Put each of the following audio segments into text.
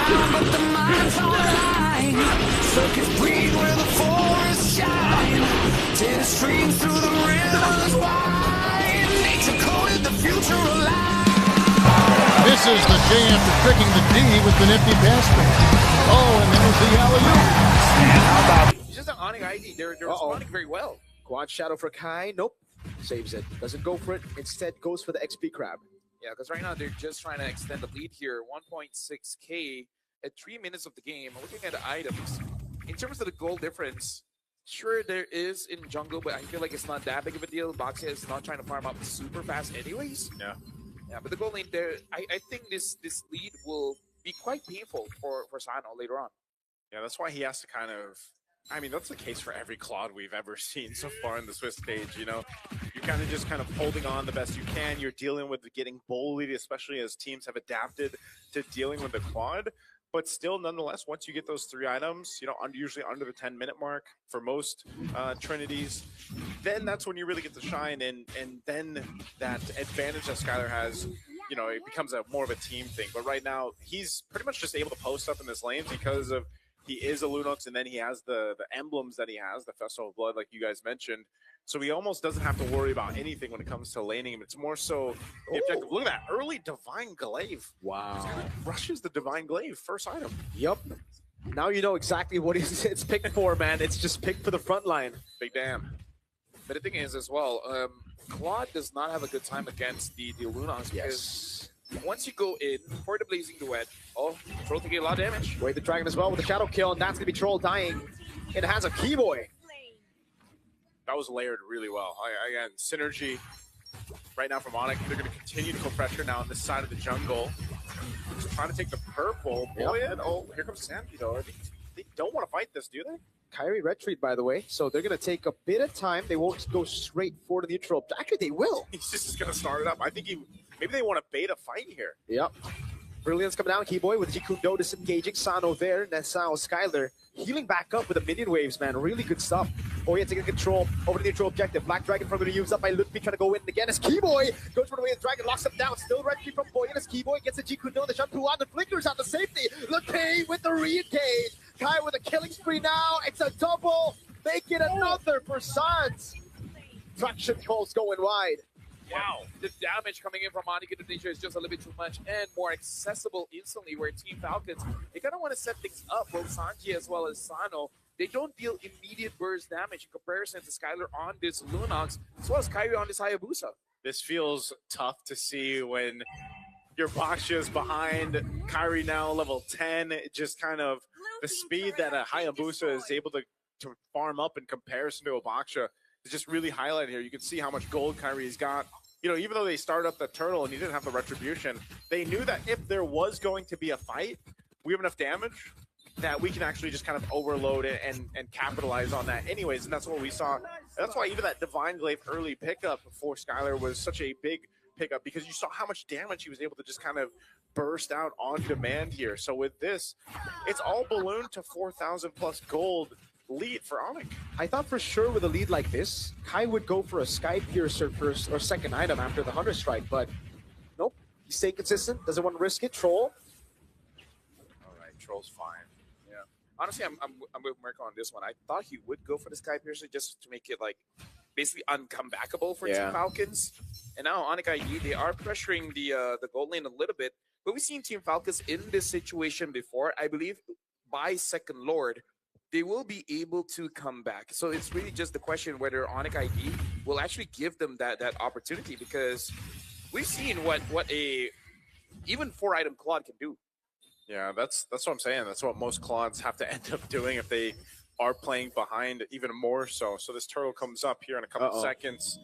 ground, but the mind's online. Circus breathe where the forests shine. Till it streams through the rivers wide. Nature coded the future alive. Misses the J after tricking the D with the nifty pass. Oh, and there's the alley-oop. And how about just an Onic ID? They're responding very well. Quad shadow for Kai. Nope. Saves it. Doesn't go for it. Instead goes for the XP grab. Yeah, because right now they're just trying to extend the lead here. 1.6K at 3 minutes of the game. Looking at the items. In terms of the goal difference, sure there is in jungle, but I feel like it's not that big of a deal. Boxia is not trying to farm up super fast anyways. Yeah. Yeah, but the goal lane there, I think this lead will be quite painful for Sano later on. Yeah, that's why he has to kind of, I mean, that's the case for every Claude we've ever seen so far in the Swiss stage, you know? You're kind of holding on the best you can. You're dealing with getting bullied, especially as teams have adapted to dealing with the Claude. But still, nonetheless, once you get those 3 items, you know, usually under the 10-minute mark for most Trinities, then that's when you really get to shine. And then that advantage that Skylar has, you know, it becomes more of a team thing. But right now, he's pretty much just able to post up in this lane because of he is a Lunox, and then he has the emblems that he has, the Festival of Blood, like you guys mentioned. So he almost doesn't have to worry about anything when it comes to laning him. It's more so the objective. Look at that early Divine Glaive. Wow. Rushes the Divine Glaive, first item. Yep. Now you know exactly what it's picked for, man. It's just picked for the front line. Big damn. But the thing is as well, Claude does not have a good time against the Lunox because once you go in for the Blazing Duet, Troll taking a lot of damage. Wait, the Dragon as well with the Shadow Kill, and that's going to be Troll dying in the hands of Keyboy. That was layered really well. Again, synergy right now from Onic. They're going to continue to put pressure now on this side of the jungle. Just trying to take the purple. Boy, oh, here comes Sandy, though. They don't want to fight this, do they? Kyrie retreat, by the way, so they're going to take a bit of time. They won't go straight for the neutral. Actually, they will. He's just going to start it up. I think maybe they want to bait a fight here. Yep. Brilliance coming down. Keyboy with Jikundo disengaging. Sano there. And then Sao Skylar healing back up with the minion waves, man. Really good stuff. Oh, yeah, taking control over the neutral objective. Black Dragon from the use up by Ludwig trying to go in again as Keyboy goes for the way the Dragon locks him down. Still retreat from Boy and as Keyboy gets the Jikundo. The shampoo on the flickers out the safety. Lupe with the re-engage. Kai with a killing spree now. It's a double. Make it another for Sans. Traction calls going wide. Wow, the damage coming in from Onic Indonesia is just a little bit too much and more accessible instantly, where Team Falcons, they kind of want to set things up, both Sanji as well as Sano. They don't deal immediate burst damage in comparison to Skylar on this Lunox, as well as Kyrie on this Hayabusa. This feels tough to see when your Boxia's behind. Kyrie now level 10, just kind of the speed that a Hayabusa is able to farm up in comparison to a Boxia. It's just really highlighted here. You can see how much gold Kyrie's got. You know, even though they started up the turtle and he didn't have the retribution, they knew that if there was going to be a fight, we have enough damage that we can actually just kind of overload it and capitalize on that anyways. And that's what we saw. That's why even that Divine Glaive early pickup for Skylar was such a big pickup, because you saw how much damage he was able to just kind of burst out on demand here. So with this, it's all ballooned to 4,000 plus gold lead for Onic. I thought for sure with a lead like this, Kai would go for a Sky Piercer first or second item after the Hunter Strike, but nope. He's staying consistent, doesn't want to risk it. Troll. All right, Troll's fine. Yeah. Honestly, I'm with Marco on this one. I thought he would go for the Sky Piercer just to make it like basically uncomebackable for Team Falcons. And now Onic ID, they are pressuring the gold lane a little bit, but we've seen Team Falcons in this situation before. I believe by Second Lord, they will be able to come back. So it's really just the question whether Onic ID will actually give them that opportunity, because we've seen what a even 4-item Claude can do. Yeah, that's what I'm saying. That's what most Claudes have to end up doing if they are playing behind even more so. So this turtle comes up here in a couple seconds.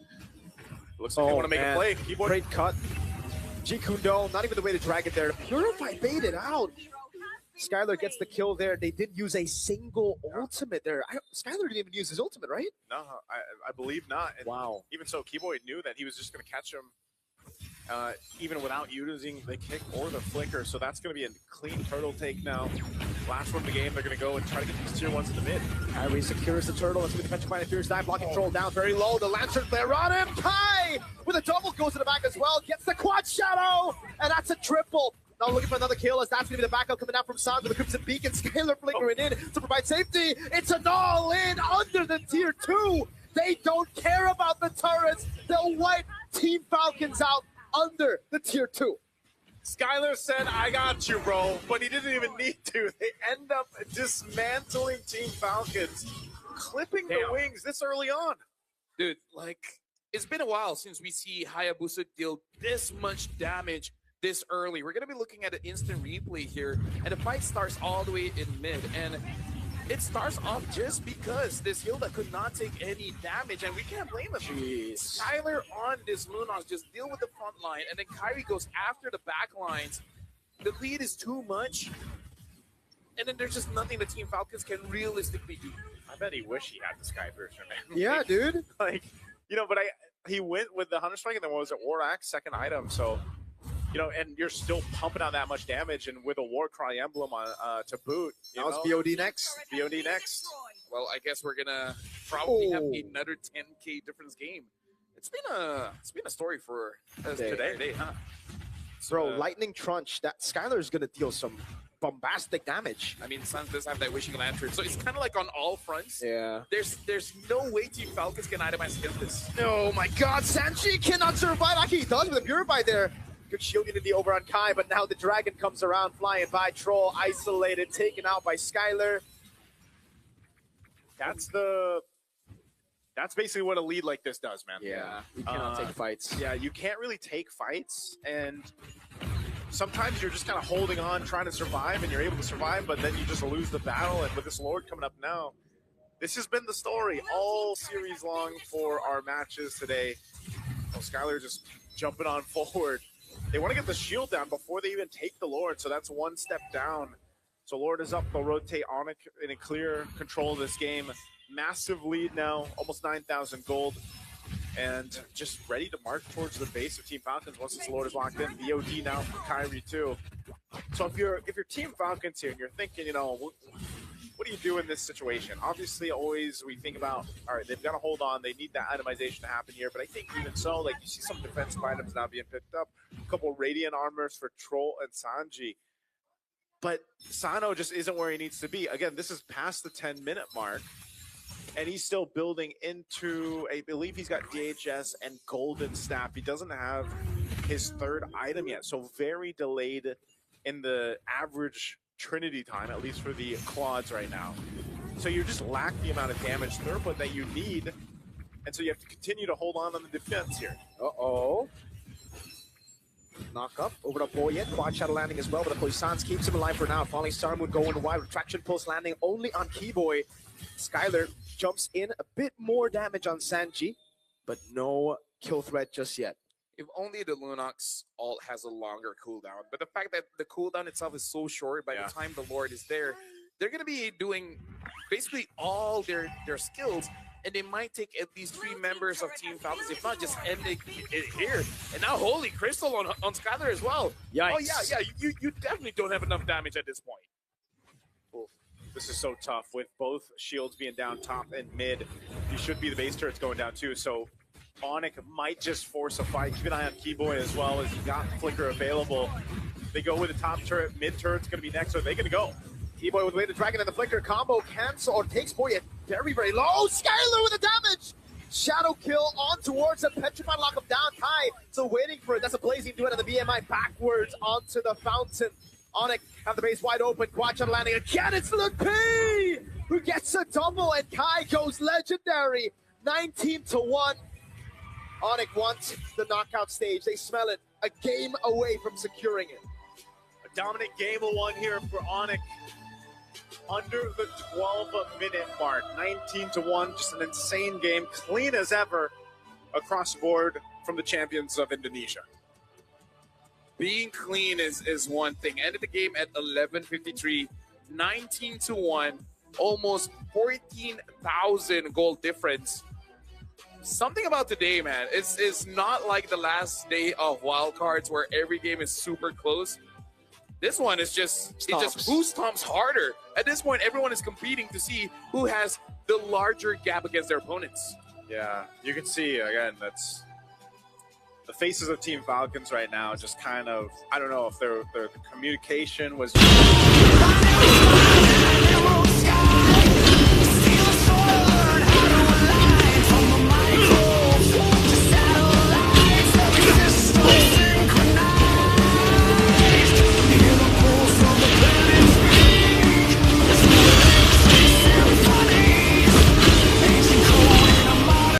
Looks like they want to make a play. Keyboard. Great cut. Jikundo, not even the way to drag it there. Purify baited out. Skylar gets the kill there. They didn't use a single ultimate there. Skylar didn't even use his ultimate, right? No, I believe not. And wow. Even so, Keyboy knew that he was just going to catch him even without using the kick or the flicker. So that's going to be a clean turtle take now. Last one of the game, they're going to go and try to get these tier 1s in the mid. Kyrie secures the turtle. That's going to be Petrified Fierce dive. Blocking Troll down very low. The Lantern flare on him. Kai with a double goes to the back as well. Gets the quad shadow. And that's a triple. Now looking for another kill as that's going to be the backup coming out from Sans with the Crimson Beacon. Skylar flickering in to provide safety. It's an all-in under the tier 2. They don't care about the turrets. They'll wipe Team Falcons out under the tier 2. Skylar said, I got you, bro, but he didn't even need to. They end up dismantling Team Falcons, clipping the wings this early on. Dude, like, it's been a while since we see Hayabusa deal this much damage this early. We're going to be looking at an instant replay here, and the fight starts all the way in mid, and it starts off just because this Hilda could not take any damage, and we can't blame him. Jeez. Skylar on this Lunox just deal with the front line, and then Kyrie goes after the back lines. The lead is too much, and then there's just nothing the Team Falcons can realistically do. I bet he wish he had the Skyburster, man. Yeah, dude. Like, you know, but he went with the Hunter Strike, and then what was it, War Axe, second item, so... You know, and you're still pumping out that much damage, and with a War Cry emblem on to boot. Now it's BOD next. BOD next. Well, I guess we're gonna probably have another 10K difference game. It's been a story for us today, huh? Bro, Lightning Trunch. That Skylar's gonna deal some bombastic damage. I mean, Suns does have that Wishing Lantern, so it's kind of like on all fronts. Yeah. There's no way Team Falcons can itemize against this. Oh my God, Sanji cannot survive. Actually, he does with a Purify there. Good shield unity over on Kai, but now the Dragon comes around, flying by. Troll isolated, taken out by Skylar. That's basically what a lead like this does, man. Yeah, you cannot take fights. Yeah, you can't really take fights, and sometimes you're just kind of holding on, trying to survive, and you're able to survive, but then you just lose the battle, and with this Lord coming up now, this has been the story all series long for our matches today. Oh, Skylar just jumping on forward. They want to get the shield down before they even take the Lord, so that's one step down. So Lord is up. They'll rotate Onic in a clear control of this game. Massive lead now, almost 9,000 gold. And just ready to march towards the base of Team Falcons once this Lord is locked in. VOD now for Kyrie too. So if you're Team Falcons here and you're thinking, you know, what do you do in this situation? Obviously, always we think about, all right, they've got to hold on. They need that itemization to happen here. But I think even so, like you see some defensive items now being picked up. A couple Radiant armors for Troll and Sanji. But Sano just isn't where he needs to be. Again, this is past the 10-minute mark. And he's still building into, I believe he's got DHS and Golden Staff. He doesn't have his third item yet. So very delayed in the average Trinity time, at least for the Claudes right now. So you just lack the amount of damage throughput that you need. And so you have to continue to hold on the defense here. Uh-oh. Knock up over to Boyet. Quad Shadow landing as well, but of course Sans keeps him alive for now. Falling Star Moon going wide. Retraction pulse landing only on Keyboy. Skylar jumps in a bit more damage on Sanji, but no kill threat just yet. If only the Lunox ult has a longer cooldown. But the fact that the cooldown itself is so short, by the time the Lord is there, they're going to be doing basically all their skills, and they might take at least 3 members of Team Falcons, if not just ending it here. And now Holy Crystal on Skylar as well. Yikes. Oh, yeah, you definitely don't have enough damage at this point. Oof. This is so tough with both shields being down top and mid. You should be the base turrets going down too, so Onic might just force a fight. Keep an eye on Keyboy as well, as he got Flicker available. They go with the top turret, mid turret's going to be next, so they're going to go. Keyboy with the way the Dragon and the Flicker combo cancel or takes Boy at very, very low. Skylar with the damage! Shadow kill on towards a Petrified lock him down. Kai still waiting for it. That's a blazing duet of the BMI backwards onto the fountain. Onic have the base wide open. Quad Shadow landing again. It's Luke P who gets a double, and Kai goes legendary. 19-1. Onic wants the knockout stage. They smell it. A game away from securing it. A dominant game of one here for Onic. Under the 12-minute mark. 19-1. Just an insane game. Clean as ever across the board from the champions of Indonesia. Being clean is one thing. Ended the game at 11:53, 19-1, almost 14,000 goal difference. Something about today, man, it's not like the last day of wildcards where every game is super close. This one is just who stomps harder. At this point, everyone is competing to see who has the larger gap against their opponents. Yeah, you can see again. the faces of Team Falcons right now just kind of, I don't know if their communication was just